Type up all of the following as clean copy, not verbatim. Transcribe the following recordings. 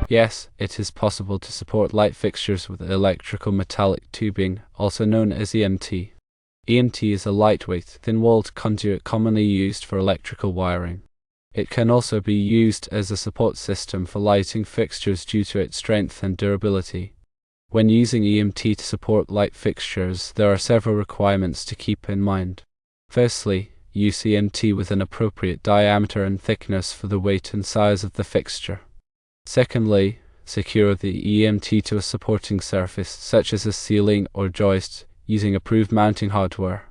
Yes, it is possible to support light fixtures with electrical metallic tubing, also known as EMT. EMT is a lightweight, thin-walled conduit commonly used for electrical wiring. It can also be used as a support system for lighting fixtures due to its strength and durability. When using EMT to support light fixtures, there are several requirements to keep in mind. Firstly, use EMT with an appropriate diameter and thickness for the weight and size of the fixture. Secondly, secure the EMT to a supporting surface, such as a ceiling or joist, using approved mounting hardware.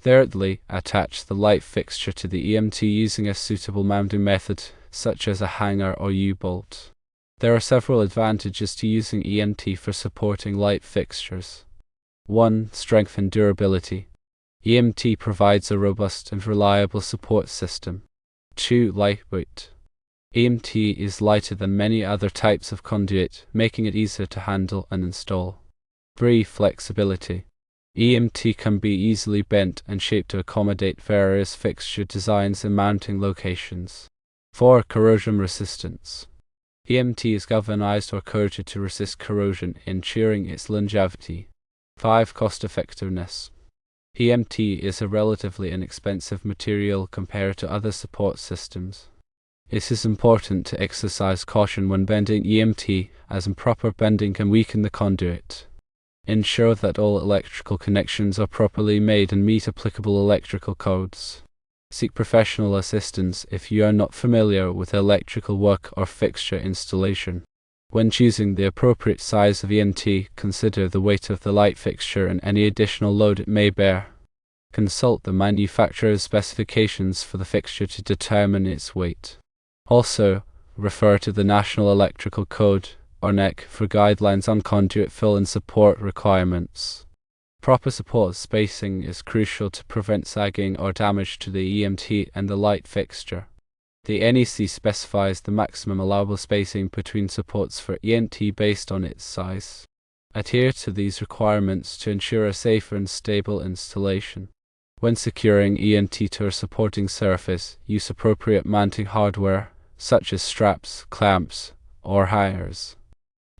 Thirdly, attach the light fixture to the EMT using a suitable mounting method, such as a hanger or U-bolt. There are several advantages to using EMT for supporting light fixtures. 1. Strength and durability. EMT provides a robust and reliable support system. 2. Lightweight. EMT is lighter than many other types of conduit, making it easier to handle and install. 3. Flexibility. EMT can be easily bent and shaped to accommodate various fixture designs and mounting locations. 4. Corrosion resistance. EMT is galvanized or coated to resist corrosion, ensuring its longevity. 5. Cost effectiveness. EMT is a relatively inexpensive material compared to other support systems. It is important to exercise caution when bending EMT, as improper bending can weaken the conduit. Ensure that all electrical connections are properly made and meet applicable electrical codes. Seek professional assistance if you are not familiar with electrical work or fixture installation. When choosing the appropriate size of EMT, consider the weight of the light fixture and any additional load it may bear. Consult the manufacturer's specifications for the fixture to determine its weight. Also, refer to the National Electrical Code, or NEC, for guidelines on conduit fill and support requirements. Proper support spacing is crucial to prevent sagging or damage to the EMT and the light fixture. The NEC specifies the maximum allowable spacing between supports for EMT based on its size. Adhere to these requirements to ensure a safer and stable installation. When securing EMT to a supporting surface, use appropriate mounting hardware, such as straps, clamps, or hires.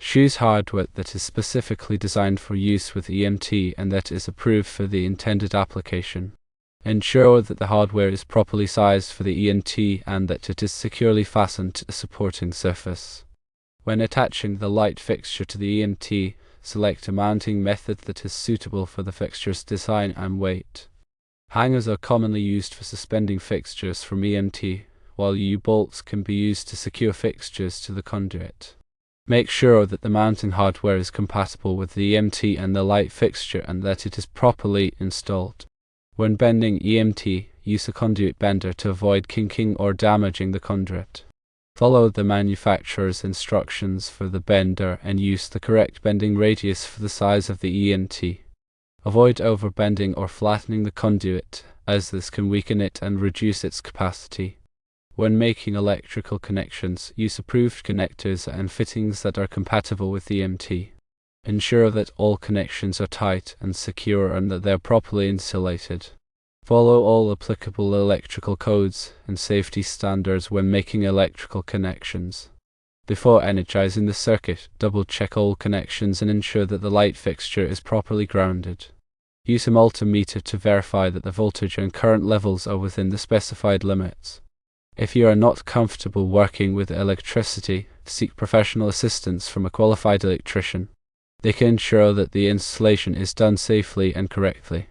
Choose hardware that is specifically designed for use with EMT and that is approved for the intended application. Ensure that the hardware is properly sized for the EMT and that it is securely fastened to the supporting surface. When attaching the light fixture to the EMT, select a mounting method that is suitable for the fixture's design and weight. Hangers are commonly used for suspending fixtures from EMT, while U-bolts can be used to secure fixtures to the conduit. Make sure that the mounting hardware is compatible with the EMT and the light fixture and that it is properly installed. When bending EMT, use a conduit bender to avoid kinking or damaging the conduit. Follow the manufacturer's instructions for the bender and use the correct bending radius for the size of the EMT. Avoid overbending or flattening the conduit, as this can weaken it and reduce its capacity. When making electrical connections, use approved connectors and fittings that are compatible with EMT. Ensure that all connections are tight and secure and that they are properly insulated. Follow all applicable electrical codes and safety standards when making electrical connections. Before energizing the circuit, double-check all connections and ensure that the light fixture is properly grounded. Use a multimeter to verify that the voltage and current levels are within the specified limits. If you are not comfortable working with electricity, seek professional assistance from a qualified electrician. They can ensure that the installation is done safely and correctly.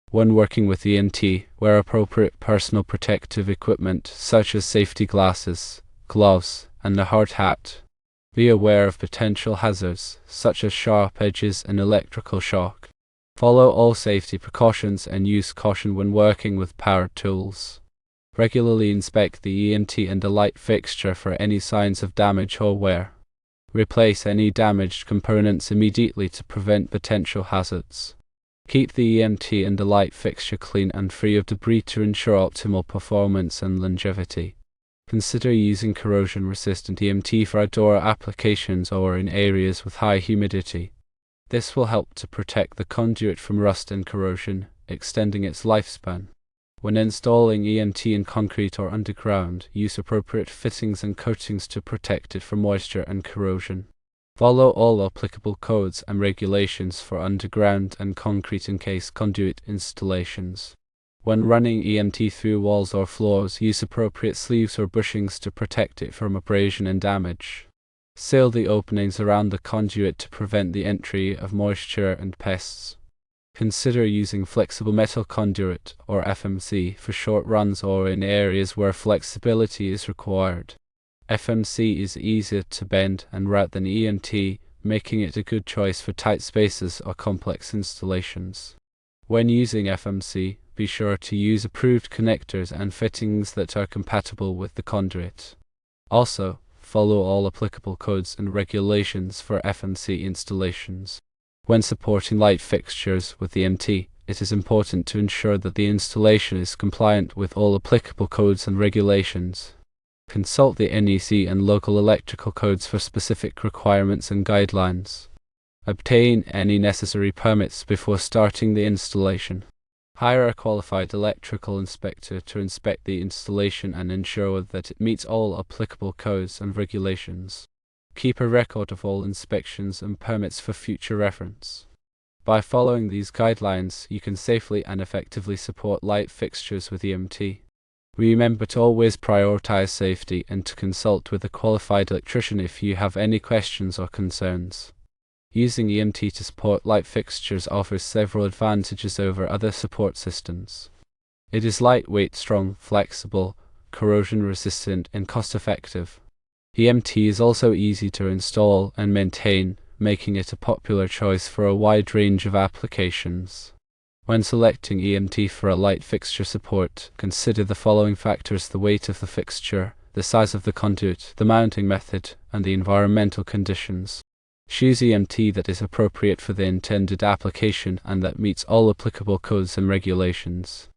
When working with EMT, wear appropriate personal protective equipment such as safety glasses, gloves, and a hard hat. Be aware of potential hazards such as sharp edges and electrical shock. Follow all safety precautions and use caution when working with power tools. Regularly inspect the EMT and the light fixture for any signs of damage or wear. Replace any damaged components immediately to prevent potential hazards. Keep the EMT and the light fixture clean and free of debris to ensure optimal performance and longevity. Consider using corrosion-resistant EMT for outdoor applications or in areas with high humidity. This will help to protect the conduit from rust and corrosion, extending its lifespan. When installing EMT in concrete or underground, use appropriate fittings and coatings to protect it from moisture and corrosion. Follow all applicable codes and regulations for underground and concrete encased conduit installations. When running EMT through walls or floors, use appropriate sleeves or bushings to protect it from abrasion and damage. Seal the openings around the conduit to prevent the entry of moisture and pests. Consider using flexible metal conduit or FMC for short runs or in areas where flexibility is required. FMC is easier to bend and route than EMT, making it a good choice for tight spaces or complex installations. When using FMC, be sure to use approved connectors and fittings that are compatible with the conduit. Also, follow all applicable codes and regulations for FMC installations. When supporting light fixtures with EMT, it is important to ensure that the installation is compliant with all applicable codes and regulations. Consult the NEC and local electrical codes for specific requirements and guidelines. Obtain any necessary permits before starting the installation. Hire a qualified electrical inspector to inspect the installation and ensure that it meets all applicable codes and regulations. Keep a record of all inspections and permits for future reference. By following these guidelines, you can safely and effectively support light fixtures with EMT. Remember to always prioritize safety and to consult with a qualified electrician if you have any questions or concerns. Using EMT to support light fixtures offers several advantages over other support systems. It is lightweight, strong, flexible, corrosion-resistant, and cost-effective. EMT is also easy to install and maintain, making it a popular choice for a wide range of applications. When selecting EMT for a light fixture support, consider the following factors: the weight of the fixture, the size of the conduit, the mounting method, and the environmental conditions. Choose EMT that is appropriate for the intended application and that meets all applicable codes and regulations.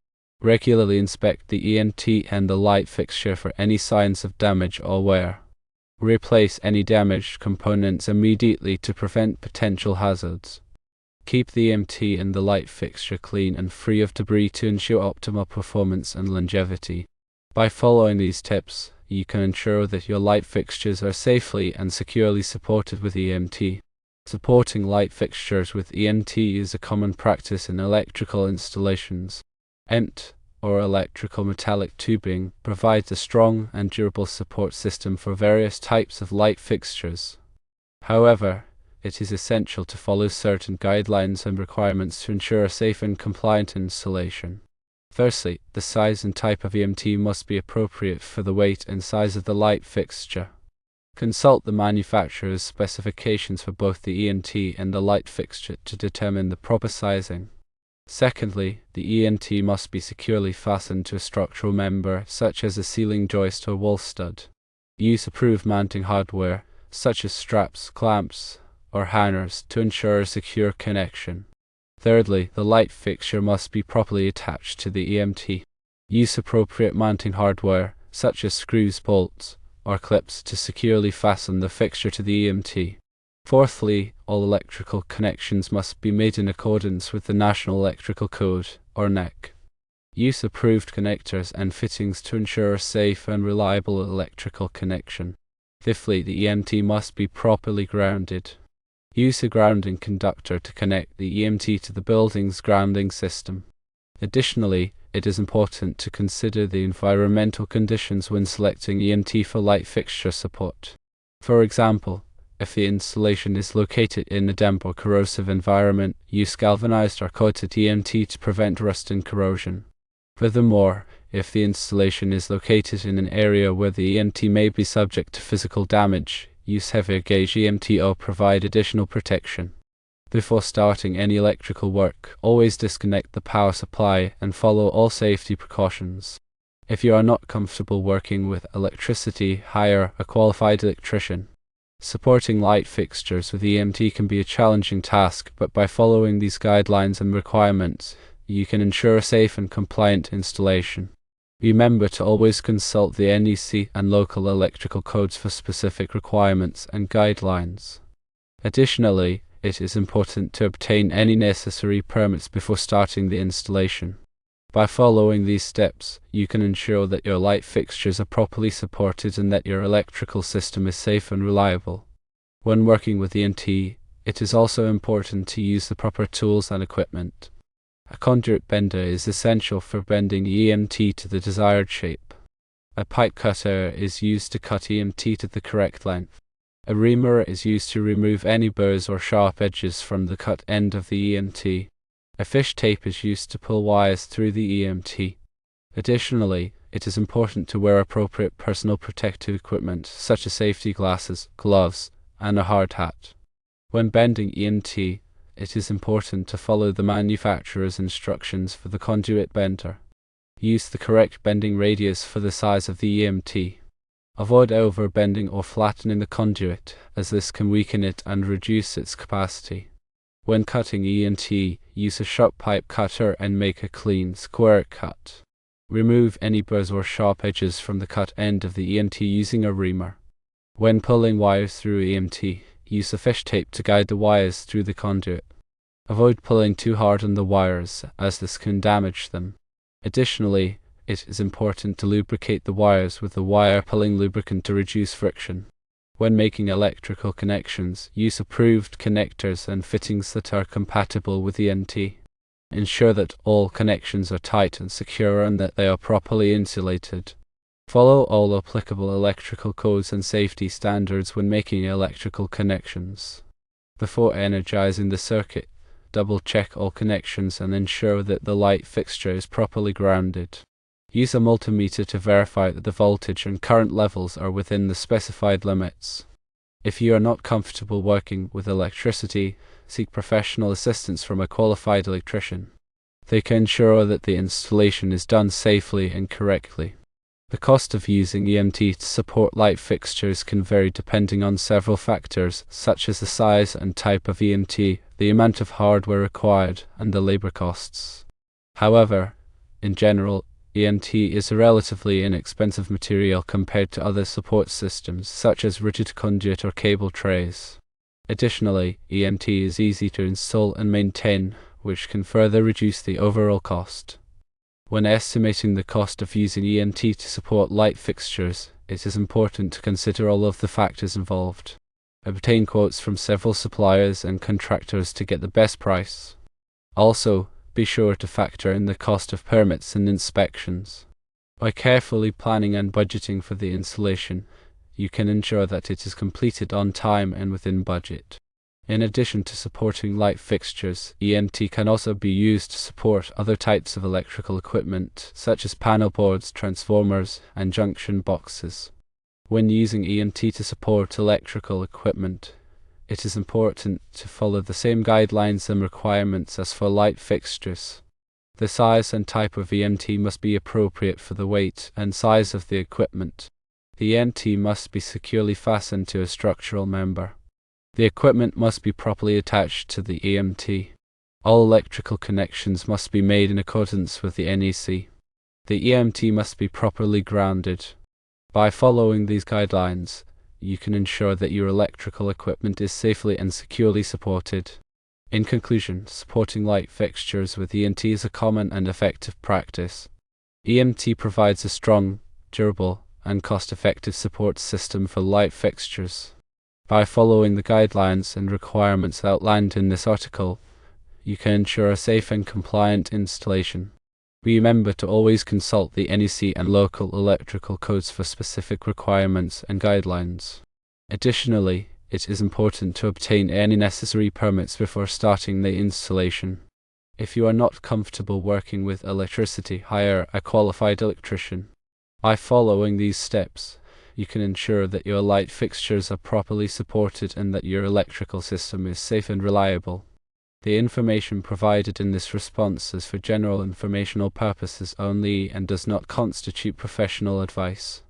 Regularly inspect the EMT and the light fixture for any signs of damage or wear. Replace any damaged components immediately to prevent potential hazards. Keep the EMT and the light fixture clean and free of debris to ensure optimal performance and longevity. By following these tips, you can ensure that your light fixtures are safely and securely supported with EMT. Supporting light fixtures with EMT is a common practice in electrical installations. EMT, or electrical metallic tubing, provides a strong and durable support system for various types of light fixtures. However, it is essential to follow certain guidelines and requirements to ensure a safe and compliant installation. Firstly, the size and type of EMT must be appropriate for the weight and size of the light fixture. Consult the manufacturer's specifications for both the EMT and the light fixture to determine the proper sizing. Secondly, the EMT must be securely fastened to a structural member, such as a ceiling joist or wall stud. Use approved mounting hardware, such as straps, clamps, or hangers, to ensure a secure connection. Thirdly, the light fixture must be properly attached to the EMT. Use appropriate mounting hardware, such as screws, bolts, or clips, to securely fasten the fixture to the EMT. Fourthly, all electrical connections must be made in accordance with the National Electrical Code, or NEC. Use approved connectors and fittings to ensure a safe and reliable electrical connection. Fifthly, the EMT must be properly grounded. Use a grounding conductor to connect the EMT to the building's grounding system. Additionally, it is important to consider the environmental conditions when selecting EMT for light fixture support. For example, if the installation is located in a damp or corrosive environment, use galvanized or coated EMT to prevent rust and corrosion. Furthermore, if the installation is located in an area where the EMT may be subject to physical damage, use heavier gauge EMT or provide additional protection. Before starting any electrical work, always disconnect the power supply and follow all safety precautions. If you are not comfortable working with electricity, hire a qualified electrician. Supporting light fixtures with EMT can be a challenging task, but by following these guidelines and requirements, you can ensure a safe and compliant installation. Remember to always consult the NEC and local electrical codes for specific requirements and guidelines. Additionally, it is important to obtain any necessary permits before starting the installation. By following these steps, you can ensure that your light fixtures are properly supported and that your electrical system is safe and reliable. When working with EMT, it is also important to use the proper tools and equipment. A conduit bender is essential for bending EMT to the desired shape. A pipe cutter is used to cut EMT to the correct length. A reamer is used to remove any burrs or sharp edges from the cut end of the EMT. A fish tape is used to pull wires through the EMT. Additionally, it is important to wear appropriate personal protective equipment such as safety glasses, gloves, and a hard hat. When bending EMT, it is important to follow the manufacturer's instructions for the conduit bender. Use the correct bending radius for the size of the EMT. Avoid overbending or flattening the conduit, as this can weaken it and reduce its capacity. When cutting EMT, use a sharp pipe cutter and make a clean, square cut. Remove any burrs or sharp edges from the cut end of the EMT using a reamer. When pulling wires through EMT, use a fish tape to guide the wires through the conduit. Avoid pulling too hard on the wires, as this can damage them. Additionally, it is important to lubricate the wires with a wire pulling lubricant to reduce friction. When making electrical connections, use approved connectors and fittings that are compatible with EMT. Ensure that all connections are tight and secure and that they are properly insulated. Follow all applicable electrical codes and safety standards when making electrical connections. Before energizing the circuit, double-check all connections and ensure that the light fixture is properly grounded. Use a multimeter to verify that the voltage and current levels are within the specified limits. If you are not comfortable working with electricity, seek professional assistance from a qualified electrician. They can ensure that the installation is done safely and correctly. The cost of using EMT to support light fixtures can vary depending on several factors, such as the size and type of EMT, the amount of hardware required, and the labor costs. However, in general, EMT is a relatively inexpensive material compared to other support systems, such as rigid conduit or cable trays. Additionally, EMT is easy to install and maintain, which can further reduce the overall cost. When estimating the cost of using EMT to support light fixtures, it is important to consider all of the factors involved. Obtain quotes from several suppliers and contractors to get the best price. Also, be sure to factor in the cost of permits and inspections. By carefully planning and budgeting for the installation, you can ensure that it is completed on time and within budget. In addition to supporting light fixtures, EMT can also be used to support other types of electrical equipment, such as panel boards, transformers, and junction boxes. When using EMT to support electrical equipment, it is important to follow the same guidelines and requirements as for light fixtures. The size and type of EMT must be appropriate for the weight and size of the equipment. The EMT must be securely fastened to a structural member. The equipment must be properly attached to the EMT. All electrical connections must be made in accordance with the NEC. The EMT must be properly grounded. By following these guidelines, you can ensure that your electrical equipment is safely and securely supported. In conclusion, supporting light fixtures with EMT is a common and effective practice. EMT provides a strong, durable, and cost-effective support system for light fixtures. By following the guidelines and requirements outlined in this article, you can ensure a safe and compliant installation. Remember to always consult the NEC and local electrical codes for specific requirements and guidelines. Additionally, it is important to obtain any necessary permits before starting the installation. If you are not comfortable working with electricity, hire a qualified electrician. By following these steps, you can ensure that your light fixtures are properly supported and that your electrical system is safe and reliable. The information provided in this response is for general informational purposes only and does not constitute professional advice.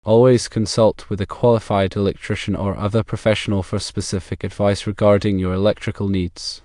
Always consult with a qualified electrician or other professional for specific advice regarding your electrical needs.